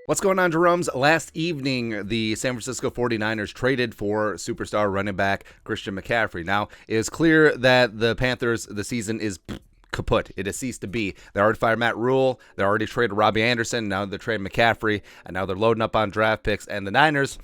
What's going on, Jerome's? Last evening, the San Francisco 49ers traded for superstar running back Christian McCaffrey. Now, it is clear that the Panthers, the season is kaput. It has ceased to be. They already fired Matt Rule. They already traded Robbie Anderson. Now they're trading McCaffrey. And now they're loading up on draft picks. And the Niners,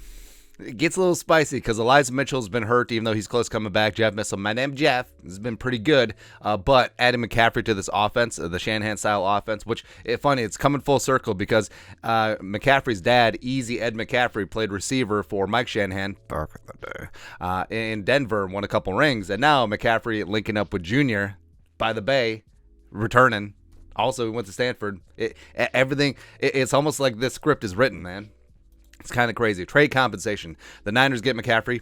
it gets a little spicy because Elijah Mitchell's been hurt, even though he's close coming back. Jeff Missel, my name's Jeff, has been pretty good. But adding McCaffrey to this offense, the Shanahan-style offense, which, funny, it's coming full circle because McCaffrey's dad, Easy Ed McCaffrey, played receiver for Mike Shanahan in Denver, won a couple rings. And now McCaffrey linking up with Junior by the Bay, returning. Also, he went to Stanford. It's almost like this script is written, man. It's kind of crazy. Trade compensation. The Niners get McCaffrey.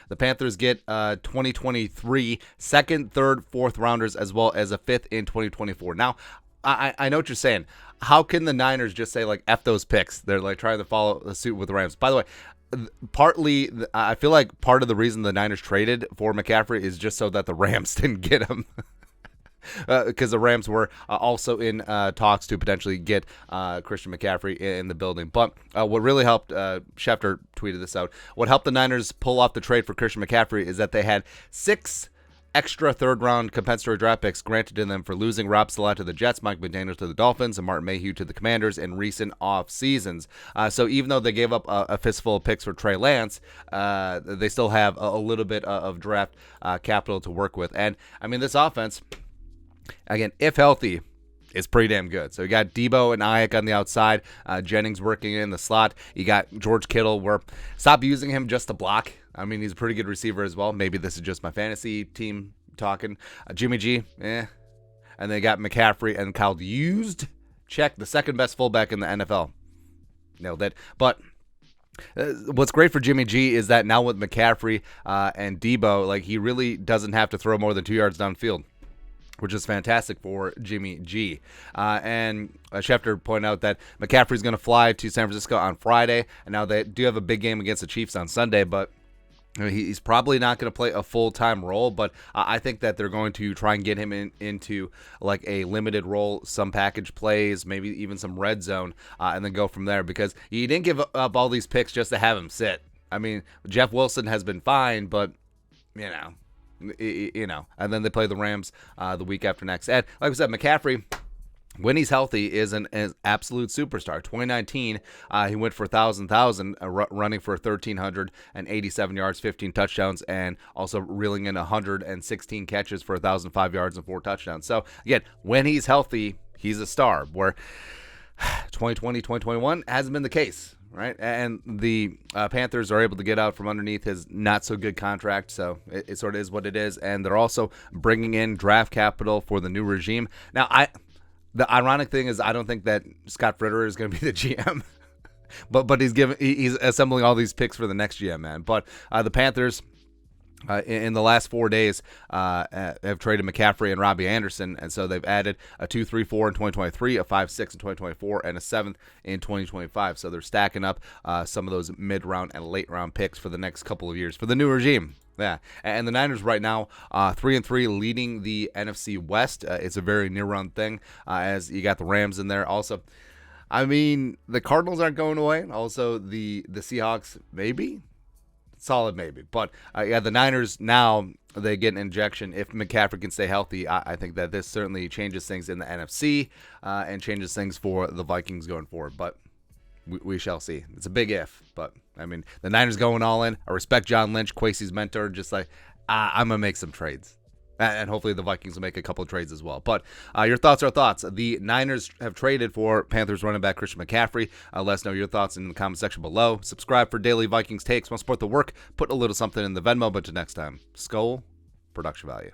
The Panthers get 2023 second, third, fourth rounders, as well as a fifth in 2024. Now, I know what you're saying. How can the Niners just say, like, F those picks? They're, like, trying to follow the suit with the Rams. By the way, partly, I feel like part of the reason the Niners traded for McCaffrey is just so that the Rams didn't get him. Because the Rams were also in talks to potentially get Christian McCaffrey in the building. But what really helped, Schefter tweeted this out, what helped the Niners pull off the trade for Christian McCaffrey is that they had 6 extra third-round compensatory draft picks granted to them for losing Rob Saleh to the Jets, Mike McDaniels to the Dolphins, and Martin Mayhew to the Commanders in recent off seasons. So even though they gave up a fistful of picks for Trey Lance, they still have a little bit of draft capital to work with. And, I mean, this offense, again, if healthy, is pretty damn good. So you got Debo and Ayuk on the outside, Jennings working in the slot. You got George Kittle, stop using him just to block. I mean, he's a pretty good receiver as well. Maybe this is just my fantasy team talking. Jimmy G, And they got McCaffrey and Kyle Used. Check, the second best fullback in the NFL. Nailed it. But what's great for Jimmy G is that now with McCaffrey and Debo, like, he really doesn't have to throw more than 2 yards downfield, which is fantastic for Jimmy G. And Schefter pointed out that McCaffrey's going to fly to San Francisco on Friday, and now they do have a big game against the Chiefs on Sunday, but he's probably not going to play a full-time role, but I think that they're going to try and get him into like a limited role, some package plays, maybe even some red zone, and then go from there, because you didn't give up all these picks just to have him sit. I mean, Jeff Wilson has been fine, but, and then they play the Rams the week after next. And like I said, McCaffrey, when he's healthy, is an absolute superstar. 2019, he went for 1,000, running for 1,387 yards, 15 touchdowns, and also reeling in 116 catches for 1,005 yards and 4 touchdowns. So, again, when he's healthy, he's a star, where 2020, 2021 hasn't been the case. Right, and the Panthers are able to get out from underneath his not-so-good contract, so it sort of is what it is. And they're also bringing in draft capital for the new regime. Now, the ironic thing is I don't think that Scott Fitterer is going to be the GM, but he's assembling all these picks for the next GM, man. But the Panthers, in the last 4 days, have traded McCaffrey and Robbie Anderson, and so they've added a 2-3-4 in 2023, a 5-6 in 2024, and a 7th in 2025. So they're stacking up some of those mid-round and late-round picks for the next couple of years for the new regime. Yeah, and the Niners right now 3-3, leading the NFC West. It's a very near-run thing, as you got the Rams in there. Also, I mean, the Cardinals aren't going away. Also, the Seahawks, maybe. Solid maybe. But, the Niners now, they get an injection. If McCaffrey can stay healthy, I think that this certainly changes things in the NFC and changes things for the Vikings going forward. But we shall see. It's a big if. But, I mean, the Niners going all in. I respect John Lynch, Kwesi's mentor, just like, I'm going to make some trades. And hopefully the Vikings will make a couple of trades as well. But your thoughts are thoughts. The Niners have traded for Panthers running back Christian McCaffrey. Let us know your thoughts in the comment section below. Subscribe for daily Vikings takes. Want to support the work? Put a little something in the Venmo. But until next time, Skull Production Value.